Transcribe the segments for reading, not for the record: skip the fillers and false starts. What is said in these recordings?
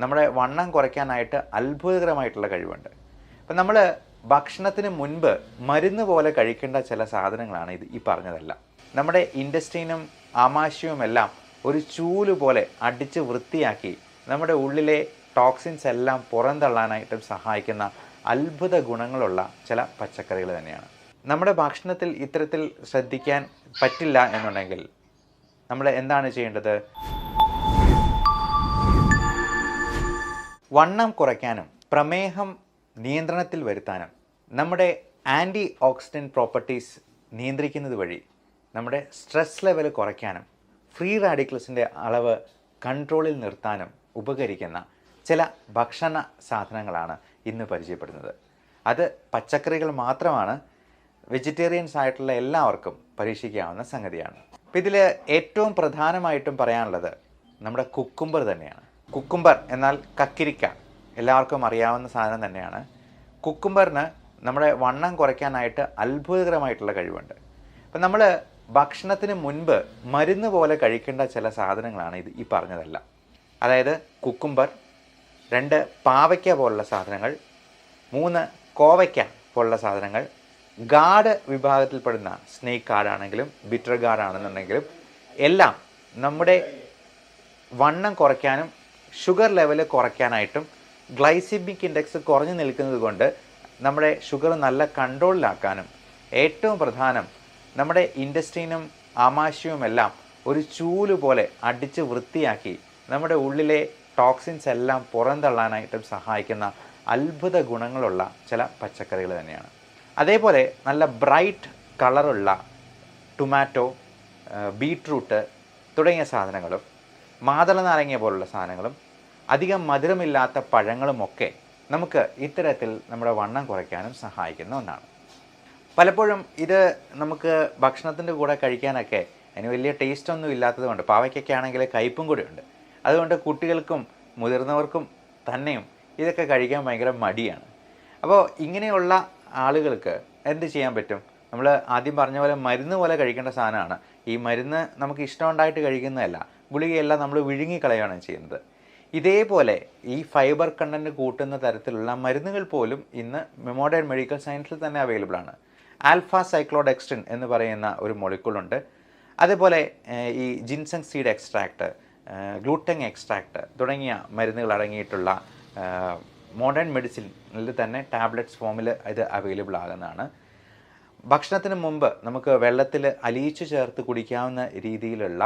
നമ്മുടെ വണ്ണം കുറയ്ക്കാനായിട്ട് അത്ഭുതകരമായിട്ടുള്ള കഴിവുണ്ട്. അപ്പം നമ്മൾ ഭക്ഷണത്തിന് മുൻപ് മരുന്ന് പോലെ കഴിക്കേണ്ട ചില സാധനങ്ങളാണ് ഈ പറഞ്ഞതെല്ലാം. നമ്മുടെ ഇൻറ്റസ്റ്റൈനും ആമാശയവുമെല്ലാം ഒരു ചൂല് പോലെ അടിച്ച് വൃത്തിയാക്കി നമ്മുടെ ഉള്ളിലെ ടോക്സിൻസ് എല്ലാം പുറന്തള്ളാനായിട്ടും സഹായിക്കുന്ന അത്ഭുത ഗുണങ്ങളുള്ള ചില പച്ചക്കറികൾ തന്നെയാണ്. നമ്മുടെ ഭക്ഷണത്തിൽ ഇത്തരത്തിൽ ശ്രദ്ധിക്കാൻ പറ്റില്ല എന്നുണ്ടെങ്കിൽ നമ്മൾ എന്താണ് ചെയ്യേണ്ടത്? വണ്ണം കുറയ്ക്കാനും പ്രമേഹം നിയന്ത്രണത്തിൽ വരുത്താനും നമ്മുടെ ആൻറ്റി ഓക്സിഡൻറ്റ് പ്രോപ്പർട്ടീസ് നിയന്ത്രിക്കുന്നത് വഴി നമ്മുടെ സ്ട്രെസ് ലെവൽ കുറയ്ക്കാനും ഫ്രീ റാഡിക്കൽസിൻ്റെ അളവ് കൺട്രോളിൽ നിർത്താനും ഉപകരിക്കുന്ന ചില ഭക്ഷണ സാധനങ്ങളാണ് ഇന്ന് പരിചയപ്പെടുന്നത്. അത് പച്ചക്കറികൾ മാത്രമാണ്. വെജിറ്റേറിയൻസ് ആയിട്ടുള്ള എല്ലാവർക്കും പരീക്ഷിക്കാവുന്ന സംഗതിയാണ്. അപ്പോൾ ഇതിൽ ഏറ്റവും പ്രധാനമായിട്ടും പറയാനുള്ളത് നമ്മുടെ കുക്കുംബർ തന്നെയാണ്. കുക്കുംബർ എന്നാൽ കക്കിരിക്ക, എല്ലാവർക്കും അറിയാവുന്ന സാധനം തന്നെയാണ്. കുക്കുംബറിന് നമ്മുടെ വണ്ണം കുറയ്ക്കാനായിട്ട് അത്ഭുതകരമായിട്ടുള്ള കഴിവുണ്ട്. അപ്പം നമ്മൾ ഭക്ഷണത്തിന് മുൻപ് മരുന്ന് പോലെ കഴിക്കേണ്ട ചില സാധനങ്ങളാണ് ഈ പറഞ്ഞതെല്ലാം. അതായത് കുക്കുംബർ, 2 പാവയ്ക്ക പോലുള്ള സാധനങ്ങൾ, 3 കോവയ്ക്ക പോലുള്ള സാധനങ്ങൾ, ഗാഡ് വിഭാഗത്തിൽപ്പെടുന്ന സ്നേക്ക് ഗാർഡാണെങ്കിലും ബിറ്റർ ഗാർഡാണെന്നുണ്ടെങ്കിലും എല്ലാം നമ്മുടെ വണ്ണം കുറയ്ക്കാനും ഷുഗർ ലെവൽ കുറയ്ക്കാനായിട്ടും ഗ്ലൈസിമിക് ഇൻഡെക്സ് കുറഞ്ഞു നിൽക്കുന്നത് കൊണ്ട് നമ്മുടെ ഷുഗർ നല്ല കൺട്രോളിലാക്കാനും ഏറ്റവും പ്രധാനം നമ്മുടെ ഇൻറ്റസ്റ്റൈനും ആമാശയവുമെല്ലാം ഒരു ചൂല് പോലെ അടിച്ച് വൃത്തിയാക്കി നമ്മുടെ ഉള്ളിലെ ടോക്സിൻസ് എല്ലാം പുറന്തള്ളാനായിട്ടും സഹായിക്കുന്ന അത്ഭുത ഗുണങ്ങളുള്ള ചില പച്ചക്കറികൾ തന്നെയാണ്. അതേപോലെ നല്ല ബ്രൈറ്റ് കളറുള്ള ടൊമാറ്റോ, ബീട്രൂട്ട് തുടങ്ങിയ സാധനങ്ങളും മാതള നാരങ്ങ പോലുള്ള സാധനങ്ങളും അധികം മധുരമില്ലാത്ത പഴങ്ങളുമൊക്കെ നമുക്ക് ഇത്തരത്തിൽ നമ്മുടെ വണ്ണം കുറയ്ക്കാനും സഹായിക്കുന്ന ഒന്നാണ്. പലപ്പോഴും ഇത് നമുക്ക് ഭക്ഷണത്തിൻ്റെ കൂടെ കഴിക്കാനൊക്കെ അതിന് വലിയ ടേസ്റ്റൊന്നും ഇല്ലാത്തത് കൊണ്ട്, പാവയ്ക്കൊക്കെ ആണെങ്കിൽ കയ്പും കൂടി ഉണ്ട്, അതുകൊണ്ട് കുട്ടികൾക്കും മുതിർന്നവർക്കും തന്നെയും ഇതൊക്കെ കഴിക്കാൻ ഭയങ്കര മടിയാണ്. അപ്പോൾ ഇങ്ങനെയുള്ള ആളുകൾക്ക് എന്ത് ചെയ്യാൻ പറ്റും? നമ്മൾ ആദ്യം പറഞ്ഞ പോലെ മരുന്ന് പോലെ കഴിക്കേണ്ട സാധനമാണ്. ഈ മരുന്ന് നമുക്ക് ഇഷ്ടമുണ്ടായിട്ട് കഴിക്കുന്നതല്ല, ഗുളികയെല്ലാം നമ്മൾ വിഴുങ്ങിക്കളയാണ് ചെയ്യുന്നത്. ഇതേപോലെ ഈ ഫൈബർ കണ്ടൻറ്റ് കൂട്ടുന്ന തരത്തിലുള്ള മരുന്നുകൾ പോലും ഇന്ന് മോഡേൺ മെഡിക്കൽ സയൻസിൽ തന്നെ അവൈലബിൾ ആണ്. ആൽഫ സൈക്ലോഡെക്സ്ട്രിൻ എന്ന് പറയുന്ന ഒരു മോളിക്യൂളുണ്ട്. അതേപോലെ ഈ ജിൻസങ് സീഡ് എക്സ്ട്രാക്ട്, ഗ്ലൂട്ടങ് എക്സ്ട്രാക്ട് തുടങ്ങിയ മരുന്നുകൾ അടങ്ങിയിട്ടുള്ള മോഡേൺ മെഡിസിനിൽ തന്നെ ടാബ്ലറ്റ്സ് ഫോമിൽ ഇത് അവൈലബിൾ ആകുന്നതാണ്. ഭക്ഷണത്തിന് മുമ്പ് നമുക്ക് വെള്ളത്തിൽ അലിയിച്ചു ചേർത്ത് കുടിക്കാവുന്ന രീതിയിലുള്ള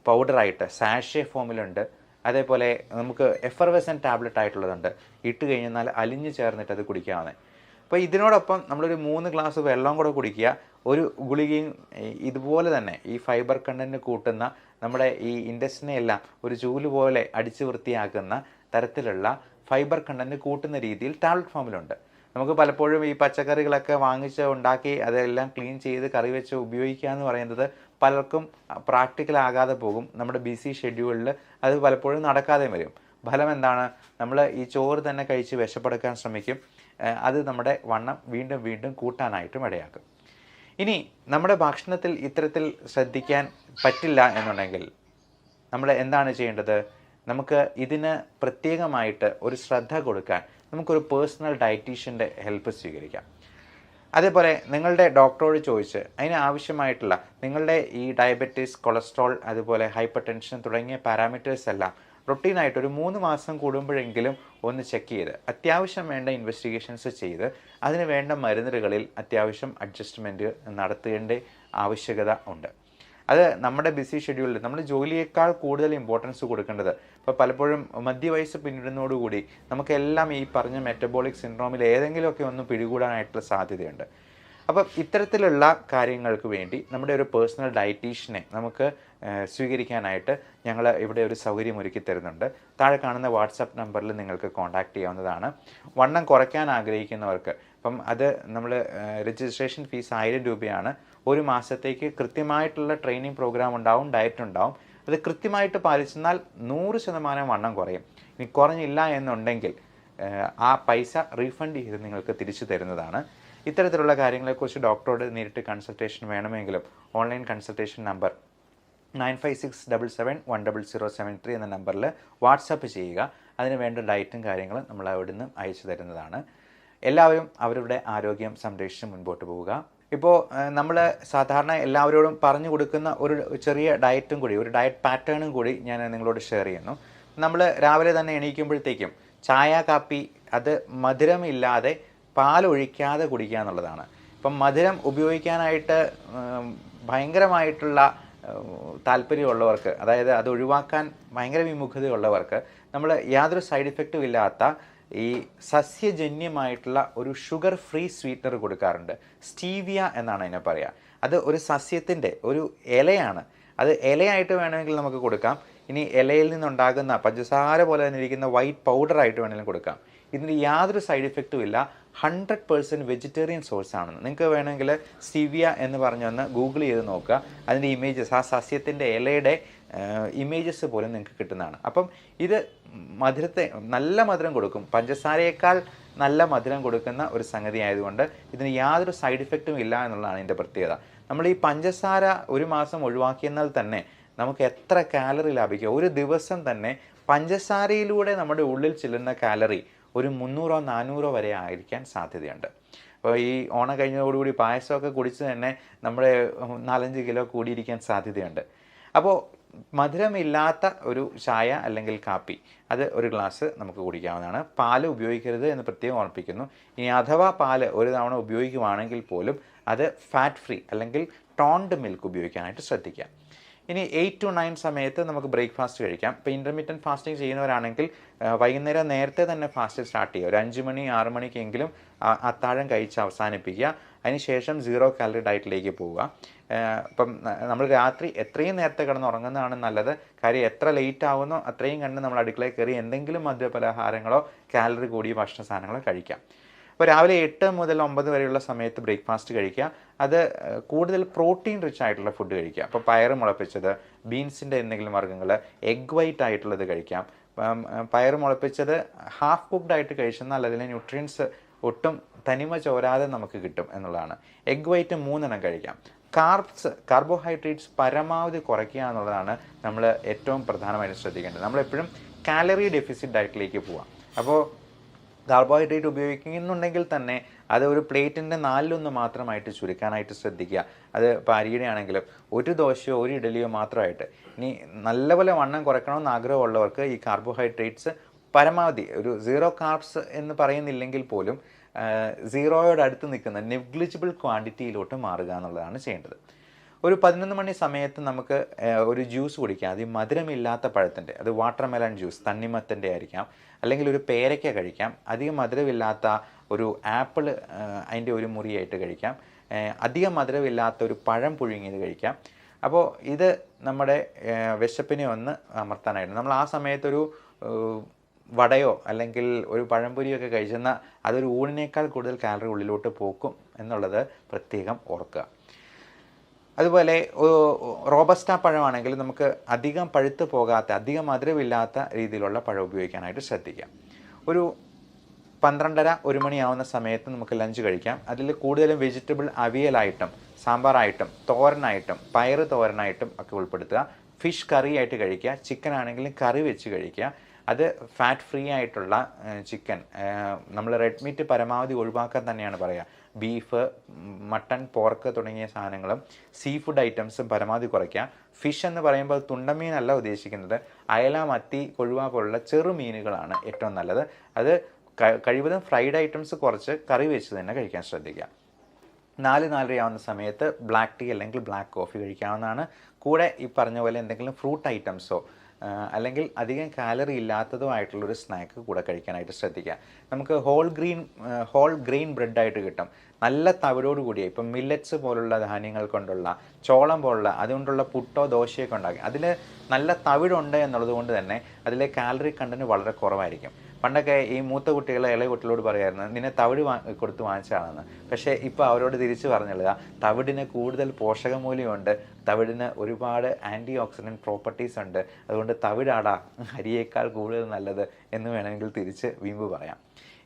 പൗഡറായിട്ട് സാഷെ ഫോമിലുണ്ട്. അതേപോലെ നമുക്ക് എഫർവെസൻ ടാബ്ലറ്റ് ആയിട്ടുള്ളതുണ്ട്, ഇട്ട് കഴിഞ്ഞാൽ അലിഞ്ഞു ചേർന്നിട്ട് അത് കുടിക്കാവുന്നത്. അപ്പോൾ ഇതിനോടൊപ്പം നമ്മളൊരു 3 ഗ്ലാസ് വെള്ളം കൂടെ കുടിക്കുക. ഒരു ഗുളികയും ഇതുപോലെ തന്നെ ഈ ഫൈബർ കണ്ടൻറ്റ് കൂട്ടുന്ന നമ്മുടെ ഈ ഇൻറ്റസ്റ്റിനെ എല്ലാം ഒരു ചൂല് പോലെ അടിച്ച് വൃത്തിയാക്കുന്ന തരത്തിലുള്ള ഫൈബർ കണ്ടൻറ്റ് കൂട്ടുന്ന രീതിയിൽ ടാബ്ലറ്റ് ഫോമിലുണ്ട്. നമുക്ക് പലപ്പോഴും ഈ പച്ചക്കറികളൊക്കെ വാങ്ങിച്ച് ഉണ്ടാക്കി അതെല്ലാം ക്ലീൻ ചെയ്ത് കറി വെച്ച് ഉപയോഗിക്കുക എന്ന് പറയുന്നത് പലർക്കും പ്രാക്ടിക്കൽ ആകാതെ പോകും. നമ്മുടെ ബിസി ഷെഡ്യൂളിൽ അത് പലപ്പോഴും നടക്കാതെ വരും. ഫലം എന്താണ്? നമ്മൾ ഈ ചോറ് തന്നെ കഴിച്ച് വിശപ്പെടുക്കാൻ ശ്രമിക്കും. അത് നമ്മുടെ വണ്ണം വീണ്ടും വീണ്ടും കൂട്ടാനായിട്ടും ഇടയാക്കും. ഇനി നമ്മുടെ ഭക്ഷണത്തിൽ ഇത്തരത്തിൽ ശ്രദ്ധിക്കാൻ പറ്റില്ല എന്നുണ്ടെങ്കിൽ നമ്മൾ എന്താണ് ചെയ്യേണ്ടത്? നമുക്ക് ഇതിന് പ്രത്യേകമായിട്ട് ഒരു ശ്രദ്ധ കൊടുക്കാൻ നമുക്കൊരു പേഴ്സണൽ ഡയറ്റീഷ്യൻ്റെ ഹെൽപ്പ് സ്വീകരിക്കാം. അതേപോലെ നിങ്ങളുടെ ഡോക്ടറോട് ചോദിച്ച് അതിന് ആവശ്യമായിട്ടുള്ള നിങ്ങളുടെ ഈ ഡയബറ്റീസ്, കൊളസ്ട്രോൾ, അതുപോലെ ഹൈപ്പർ ടെൻഷൻ തുടങ്ങിയ പാരാമീറ്റേഴ്സ് എല്ലാം റൊട്ടീനായിട്ട് ഒരു 3 മാസം കൂടുമ്പോഴെങ്കിലും ഒന്ന് ചെക്ക് ചെയ്ത് അത്യാവശ്യം വേണ്ട ഇൻവെസ്റ്റിഗേഷൻസ് ചെയ്ത് അതിന് വേണ്ട മരുന്നുകളിൽ അത്യാവശ്യം അഡ്ജസ്റ്റ്മെൻറ്റ് നടത്തേണ്ട ആവശ്യകത ഉണ്ട്. അത് നമ്മുടെ ബിസി ഷെഡ്യൂളിൽ നമ്മൾ ജോലിയേക്കാൾ കൂടുതൽ ഇമ്പോർട്ടൻസ് കൊടുക്കേണ്ടത്. ഇപ്പോൾ പലപ്പോഴും മധ്യവയസ്സ് പിന്നിടുന്നതോടുകൂടി നമുക്കെല്ലാം ഈ പറഞ്ഞ മെറ്റബോളിക് സിൻഡ്രോമിൽ ഏതെങ്കിലുമൊക്കെ ഒന്ന് പിടികൂടാനായിട്ടുള്ള സാധ്യതയുണ്ട്. അപ്പം ഇത്തരത്തിലുള്ള കാര്യങ്ങൾക്ക് വേണ്ടി നമ്മുടെ ഒരു പേഴ്സണൽ ഡയറ്റീഷ്യനെ നമുക്ക് സ്വീകരിക്കാനായിട്ട് ഞങ്ങൾ ഇവിടെ ഒരു സൗകര്യം ഒരുക്കി തരുന്നുണ്ട്. താഴെ കാണുന്ന വാട്സപ്പ് നമ്പറിൽ നിങ്ങൾക്ക് കോൺടാക്റ്റ് ചെയ്യാവുന്നതാണ്. വണ്ണം കുറയ്ക്കാൻ ആഗ്രഹിക്കുന്നവർക്ക് അപ്പം അത് നമ്മൾ രജിസ്ട്രേഷൻ ഫീസ് 1000 രൂപയാണ്. ഒരു മാസത്തേക്ക് കൃത്യമായിട്ടുള്ള ട്രെയിനിങ് പ്രോഗ്രാം ഉണ്ടാവും, ഡയറ്റ് ഉണ്ടാവും. അത് കൃത്യമായിട്ട് പാലിച്ചെന്നാൽ 100% വണ്ണം കുറയും. ഇനി കുറഞ്ഞില്ല എന്നുണ്ടെങ്കിൽ ആ പൈസ റീഫണ്ട് ചെയ്ത് നിങ്ങൾക്ക് തിരിച്ചു തരുന്നതാണ്. ഇത്തരത്തിലുള്ള കാര്യങ്ങളെക്കുറിച്ച് ഡോക്ടറോട് നേരിട്ട് കൺസൾട്ടേഷൻ വേണമെങ്കിലും ഓൺലൈൻ കൺസൾട്ടേഷൻ നമ്പർ 9567710073 എന്ന നമ്പറിൽ വാട്സപ്പ് ചെയ്യുക. അതിന് വേണ്ട ഡയറ്റും കാര്യങ്ങളും നമ്മൾ അവിടുന്ന് അയച്ചു തരുന്നതാണ്. എല്ലാവരും അവരുടെ ആരോഗ്യം സംരക്ഷിച്ച് മുൻപോട്ട് പോവുക. ഇപ്പോൾ നമ്മൾ സാധാരണ എല്ലാവരോടും പറഞ്ഞു കൊടുക്കുന്ന ഒരു ചെറിയ ഡയറ്റും കൂടി, ഒരു ഡയറ്റ് പാറ്റേണും കൂടി ഞാൻ നിങ്ങളോട് ഷെയർ ചെയ്യുന്നു. നമ്മൾ രാവിലെ തന്നെ എണീക്കുമ്പോഴത്തേക്കും ചായ കാപ്പി അത് മധുരമില്ലാതെ പാലൊഴിക്കാതെ കുടിക്കുക എന്നുള്ളതാണ്. ഇപ്പം മധുരം ഉപയോഗിക്കാനായിട്ട് ഭയങ്കരമായിട്ടുള്ള താല്പര്യമുള്ളവർക്ക്, അതായത് അത് ഒഴിവാക്കാൻ ഭയങ്കര വിമുഖതയുള്ളവർക്ക് നമ്മൾ യാതൊരു സൈഡ് ഇഫക്റ്റും ഇല്ലാത്ത ഈ സസ്യജന്യമായിട്ടുള്ള ഒരു ഷുഗർ ഫ്രീ സ്വീറ്റ്നർ കൊടുക്കാറുണ്ട്. സ്റ്റീവിയ എന്നാണ് അതിനെ പറയുക. അത് ഒരു സസ്യത്തിൻ്റെ ഒരു ഇലയാണ്. അത് ഇലയായിട്ട് വേണമെങ്കിൽ നമുക്ക് കൊടുക്കാം. ഇനി ഇലയിൽ നിന്നുണ്ടാകുന്ന പഞ്ചസാര പോലെ തന്നെ ഇരിക്കുന്ന വൈറ്റ് പൗഡറായിട്ട് വേണമെങ്കിലും കൊടുക്കാം. ഇതിന് യാതൊരു സൈഡ് ഇഫക്റ്റും ഇല്ല. 100% വെജിറ്റേറിയൻ സോഴ്സ് ആണെന്ന്. നിങ്ങൾക്ക് വേണമെങ്കിൽ സ്റ്റീവിയ എന്ന് പറഞ്ഞൊന്ന് ഗൂഗിൾ ചെയ്ത് നോക്കുക. അതിൻ്റെ ഇമേജസ്, ആ സസ്യത്തിൻ്റെ ഇലയുടെ ഇമേജസ് പോലും നിങ്ങൾക്ക് കിട്ടുന്നതാണ്. അപ്പം ഇത് മധുരത്തെ നല്ല മധുരം കൊടുക്കും, പഞ്ചസാരയേക്കാൾ നല്ല മധുരം കൊടുക്കുന്ന ഒരു സംഗതി ആയതുകൊണ്ട് ഇതിന് യാതൊരു സൈഡ് ഇഫക്റ്റും ഇല്ല എന്നുള്ളതാണ് ഇതിൻ്റെ പ്രത്യേകത. നമ്മൾ ഈ പഞ്ചസാര ഒരു മാസം ഒഴിവാക്കിയെന്നാൽ തന്നെ നമുക്ക് എത്ര കാലറി ലാഭിക്കുക. ഒരു ദിവസം തന്നെ പഞ്ചസാരയിലൂടെ നമ്മുടെ ഉള്ളിൽ ചെല്ലുന്ന കാലറി ഒരു 300-400 വരെ ആയിരിക്കാൻ സാധ്യതയുണ്ട്. അപ്പോൾ ഈ ഓണം കഴിഞ്ഞതോടുകൂടി പായസമൊക്കെ കുടിച്ച് തന്നെ നമ്മുടെ 4-5 കിലോ കൂടിയിരിക്കാൻ സാധ്യതയുണ്ട്. അപ്പോൾ മധുരമില്ലാത്ത ഒരു ചായ അല്ലെങ്കിൽ കാപ്പി അത് ഒരു ഗ്ലാസ് നമുക്ക് കുടിക്കാവുന്നതാണ്. പാല് ഉപയോഗിക്കരുത് എന്ന് പ്രത്യേകം ഓർമ്മിപ്പിക്കുന്നു. ഇനി അഥവാ പാല് ഒരു തവണ ഉപയോഗിക്കുവാണെങ്കിൽ പോലും അത് ഫാറ്റ് ഫ്രീ അല്ലെങ്കിൽ ടോൺഡ് മിൽക്ക് ഉപയോഗിക്കാനായിട്ട് ശ്രദ്ധിക്കുക. ഇനി 8 to 9 സമയത്ത് നമുക്ക് ബ്രേക്ക്ഫാസ്റ്റ് കഴിക്കാം. ഇപ്പോൾ ഇൻ്റർമീഡിയറ്റ് ഫാസ്റ്റിംഗ് ചെയ്യുന്നവരാണെങ്കിൽ വൈകുന്നേരം നേരത്തെ തന്നെ ഫാസ്റ്റ് സ്റ്റാർട്ട് ചെയ്യുക. ഒരു 5 മണി 6 മണിക്കെങ്കിലും അത്താഴം കഴിച്ച് അവസാനിപ്പിക്കുക. അതിനുശേഷം 0 കാലറി ഡയറ്റിലേക്ക് പോവുക. ഇപ്പം നമ്മൾ രാത്രി എത്രയും നേരത്തെ കിടന്ന് ഉറങ്ങുന്നതാണ് നല്ലത്. കാര്യം എത്ര ലേറ്റ് ആവുന്നോ അത്രയും കണ്ട് നമ്മൾ അടുക്കളയിൽ കയറി എന്തെങ്കിലും മദ്യപലഹാരങ്ങളോ കാലറി കൂടിയ ഭക്ഷണ സാധനങ്ങളോ കഴിക്കാം. അപ്പോൾ രാവിലെ 8 മുതൽ 9 വരെയുള്ള സമയത്ത് ബ്രേക്ക്ഫാസ്റ്റ് കഴിക്കുക. അത് കൂടുതൽ പ്രോട്ടീൻ റിച്ച് ആയിട്ടുള്ള ഫുഡ് കഴിക്കുക. അപ്പോൾ പയർ മുളപ്പിച്ചത്, ബീൻസിൻ്റെ എന്തെങ്കിലും വർഗ്ഗങ്ങൾ, എഗ് വൈറ്റ് ആയിട്ടുള്ളത് കഴിക്കാം. പയർ മുളപ്പിച്ചത് ഹാഫ് കുക്ക്ഡ് ആയിട്ട് കഴിച്ചെന്നാൽ അതിലെ ന്യൂട്രിയൻസ് ഒട്ടും തനിമ ചോരാതെ നമുക്ക് കിട്ടും എന്നുള്ളതാണ്. എഗ് വൈറ്റ് 3 എണ്ണം കഴിക്കാം. കാർബോഹൈഡ്രേറ്റ്സ് പരമാവധി കുറയ്ക്കുക എന്നുള്ളതാണ് നമ്മൾ ഏറ്റവും പ്രധാനമായിട്ട് ശ്രദ്ധിക്കേണ്ടത്. നമ്മളെപ്പോഴും കാലറി ഡെഫിസിറ്റ് ഡയറ്റിലേക്ക് പോവാം. അപ്പോൾ കാർബോഹൈഡ്രേറ്റ് ഉപയോഗിക്കുന്നുണ്ടെങ്കിൽ തന്നെ അത് ഒരു പ്ലേറ്റിൻ്റെ 4/1 മാത്രമായിട്ട് ചുരുക്കാനായിട്ട് ശ്രദ്ധിക്കുക. അത് ഇപ്പോൾ അരിയുടെ ആണെങ്കിലും ഒരു ദോശയോ ഒരു ഇഡലിയോ മാത്രമായിട്ട്. ഇനി നല്ലപോലെ വണ്ണം കുറയ്ക്കണമെന്ന് ആഗ്രഹമുള്ളവർക്ക് ഈ കാർബോഹൈഡ്രേറ്റ്സ് പരമാവധി ഒരു 0 കാർബ്സ് എന്ന് പറയുന്നില്ലെങ്കിൽ പോലും 0യോട് അടുത്ത് നിൽക്കുന്ന നെഗ്ലിജിബിൾ ക്വാണ്ടിറ്റിയിലോട്ട് മാറുക എന്നുള്ളതാണ് ചെയ്യേണ്ടത്. ഒരു 11 മണി സമയത്ത് നമുക്ക് ഒരു ജ്യൂസ് കുടിക്കാം. അത് മധുരമില്ലാത്ത പഴത്തിൻ്റെ, അത് വാട്ടർമെലൺ ജ്യൂസ്, തണ്ണിമത്തൻ്റെ ആയിരിക്കാം, അല്ലെങ്കിൽ ഒരു പേരയ്ക്ക കഴിക്കാം. അധികം മധുരമില്ലാത്ത ഒരു ആപ്പിൾ അതിൻ്റെ ഒരു മുറിയായിട്ട് കഴിക്കാം. അധികം മധുരമില്ലാത്ത ഒരു പഴം പുഴുങ്ങിയത് കഴിക്കാം. അപ്പോൾ ഇത് നമ്മുടെ വിശപ്പിനെ ഒന്ന് അമർത്താനായിട്ട് നമ്മൾ ആ സമയത്തൊരു വടയോ അല്ലെങ്കിൽ ഒരു പഴംപൊരിയോ ഒക്കെ കഴിച്ചെന്നാൽ അതൊരു ഊണിനേക്കാൾ കൂടുതൽ കാലറി ഉള്ളിലോട്ട് പോക്കും എന്നുള്ളത് പ്രത്യേകം ഓർക്കുക. അതുപോലെ റോബസ്റ്റ പഴമാണെങ്കിൽ നമുക്ക് അധികം പഴുത്ത് പോകാത്ത, അധികം മധുരമില്ലാത്ത രീതിയിലുള്ള പഴം ഉപയോഗിക്കാനായിട്ട് ശ്രദ്ധിക്കാം. ഒരു 12:30-1 മണിയാവുന്ന സമയത്ത് നമുക്ക് ലഞ്ച് കഴിക്കാം. അതിൽ കൂടുതലും വെജിറ്റബിൾ അവിയലായിട്ടും സാമ്പാറായിട്ടും തോരനായിട്ടും പയർ തോരനായിട്ടും ഒക്കെ ഉൾപ്പെടുത്തുക. ഫിഷ് കറി ആയിട്ട് കഴിക്കുക. ചിക്കൻ ആണെങ്കിലും കറി വെച്ച് കഴിക്കുക. അത് ഫാറ്റ് ഫ്രീ ആയിട്ടുള്ള ചിക്കൻ, നമ്മൾ റെഡ് മീറ്റ് പരമാവധി ഒഴിവാക്കാൻ തന്നെയാണ് പറയുക. ബീഫ്, മട്ടൺ, പോർക്ക് തുടങ്ങിയ സാധനങ്ങളും സീ ഫുഡ് ഐറ്റംസും പരമാവധി കുറയ്ക്കുക. ഫിഷ് എന്ന് പറയുമ്പോൾ തുണ്ടമീനല്ല ഉദ്ദേശിക്കുന്നത്. അയല, മത്തി, കൊഴുവ പോലുള്ള ചെറുമീനുകളാണ് ഏറ്റവും നല്ലത്. അത് കഴിവതും ഫ്രൈഡ് ഐറ്റംസ് കുറച്ച് കറി വെച്ച് തന്നെ കഴിക്കാൻ ശ്രദ്ധിക്കുക. 4-4:30 ആവുന്ന സമയത്ത് ബ്ലാക്ക് ടീ അല്ലെങ്കിൽ ബ്ലാക്ക് കോഫി കഴിക്കാവുന്നതാണ്. കൂടെ ഈ പറഞ്ഞ പോലെ എന്തെങ്കിലും ഫ്രൂട്ട് ഐറ്റംസോ അല്ലെങ്കിൽ അധികം കാലറി ഇല്ലാത്തതോ ആയിട്ടുള്ളൊരു സ്നാക്ക് കൂടെ കഴിക്കാനായിട്ട് ശ്രദ്ധിക്കുക. നമുക്ക് ഹോൾ ഗ്രെയിൻ ബ്രെഡായിട്ട് കിട്ടും. നല്ല തവിടോട് കൂടിയ, ഇപ്പം മില്ലറ്റ്സ് പോലുള്ള ധാന്യങ്ങൾ കൊണ്ടുള്ള, ചോളം പോലുള്ള അതുകൊണ്ടുള്ള പുട്ടോ ദോശയൊക്കെ ഉണ്ടാക്കി അതിൽ നല്ല തവിടുണ്ട് എന്നുള്ളത് കൊണ്ട് തന്നെ അതിലെ കാലറി കണ്ടന്റ് വളരെ കുറവായിരിക്കും. പണ്ടൊക്കെ ഈ മൂത്ത കുട്ടികളെ ഇളയ കുട്ടികളോട് പറയായിരുന്നു, നിന്നെ തവിട് കൊടുത്ത് വാങ്ങിച്ചാണെന്ന്. പക്ഷേ ഇപ്പോൾ അവരോട് തിരിച്ചു പറഞ്ഞുള്ള തവിടിന് കൂടുതൽ പോഷകമൂല്യമുണ്ട്, തവിടിന് ഒരുപാട് ആൻറ്റി ഓക്സിഡൻറ്റ് പ്രോപ്പർട്ടീസ് ഉണ്ട്, അതുകൊണ്ട് തവിടാടാ അരിയേക്കാൾ കൂടുതൽ നല്ലത് എന്ന് വേണമെങ്കിൽ തിരിച്ച് വീമ്പ് പറയാം.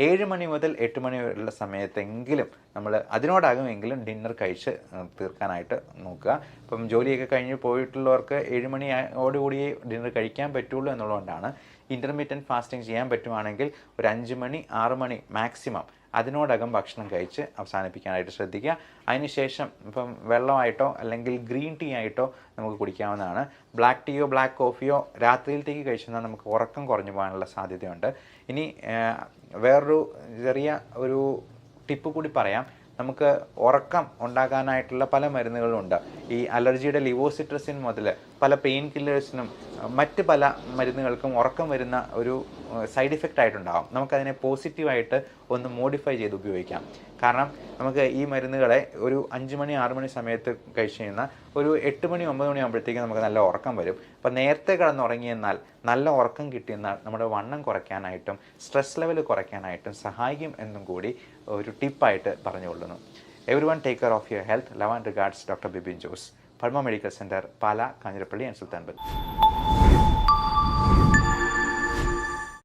7 മണി മുതൽ 8 മണി വരെയുള്ള സമയത്തെങ്കിലും നമ്മൾ അതിനോടാകുമെങ്കിലും ഡിന്നർ കഴിച്ച് തീർക്കാനായിട്ട് നോക്കുക. ഇപ്പം ജോലിയൊക്കെ കഴിഞ്ഞ് പോയിട്ടുള്ളവർക്ക് 7 മണിയോടുകൂടി ഡിന്നർ കഴിക്കാൻ പറ്റുള്ളൂ എന്നുള്ളതുകൊണ്ടാണ് ഇൻ്റർമീഡിയൻറ്റ് ഫാസ്റ്റിംഗ് ചെയ്യാൻ പറ്റുവാണെങ്കിൽ ഒരു 5 മണി 6 മണി മാക്സിമം അതിനോടകം ഭക്ഷണം കഴിച്ച് അവസാനിപ്പിക്കാനായിട്ട് ശ്രദ്ധിക്കുക. അതിനുശേഷം ഇപ്പം വെള്ളമായിട്ടോ അല്ലെങ്കിൽ ഗ്രീൻ ടീ ആയിട്ടോ നമുക്ക് കുടിക്കാവുന്നതാണ്. ബ്ലാക്ക് ടീയോ ബ്ലാക്ക് കോഫിയോ രാത്രിയിലത്തേക്ക് കഴിച്ചെന്നാൽ നമുക്ക് ഉറക്കം കുറഞ്ഞു പോകാനുള്ള സാധ്യതയുണ്ട്. ഇനി വേറൊരു ചെറിയ ഒരു ടിപ്പ് കൂടി പറയാം. നമുക്ക് ഉറക്കം ഉണ്ടാകാനായിട്ടുള്ള പല മരുന്നുകളുണ്ട്. ഈ അലർജിയുടെ ലിവോസിട്രസിൻ മുതൽ പല പെയിൻ കില്ലേഴ്സിനും മറ്റ് പല മരുന്നുകൾക്കും ഉറക്കം വരുന്ന ഒരു സൈഡ് ഇഫക്റ്റ് ആയിട്ടുണ്ടാകും. നമുക്കതിനെ പോസിറ്റീവായിട്ട് ഒന്ന് മോഡിഫൈ ചെയ്ത് ഉപയോഗിക്കാം. കാരണം നമുക്ക് ഈ മരുന്നുകളെ ഒരു 5 മണി 6 മണി സമയത്ത് കഴിച്ച് കഴിഞ്ഞാൽ ഒരു 8 മണി 9 മണി ആകുമ്പോഴത്തേക്കും നമുക്ക് നല്ല ഉറക്കം വരും. അപ്പോൾ നേരത്തെ കിടന്നുറങ്ങിയെന്നാൽ നല്ല ഉറക്കം കിട്ടിയെന്നാൽ നമ്മുടെ വണ്ണം കുറയ്ക്കാനായിട്ടും സ്ട്രെസ് ലെവൽ കുറയ്ക്കാനായിട്ടും സഹായിക്കും എന്നും കൂടി ഒരു ടിപ്പായിട്ട് പറഞ്ഞുകൊള്ളുന്നു. Everyone take care of your health. Love and regards doctor Bipin Jose, Pulma medical centre, Pala, Kanjirappally and Sultan Bathery.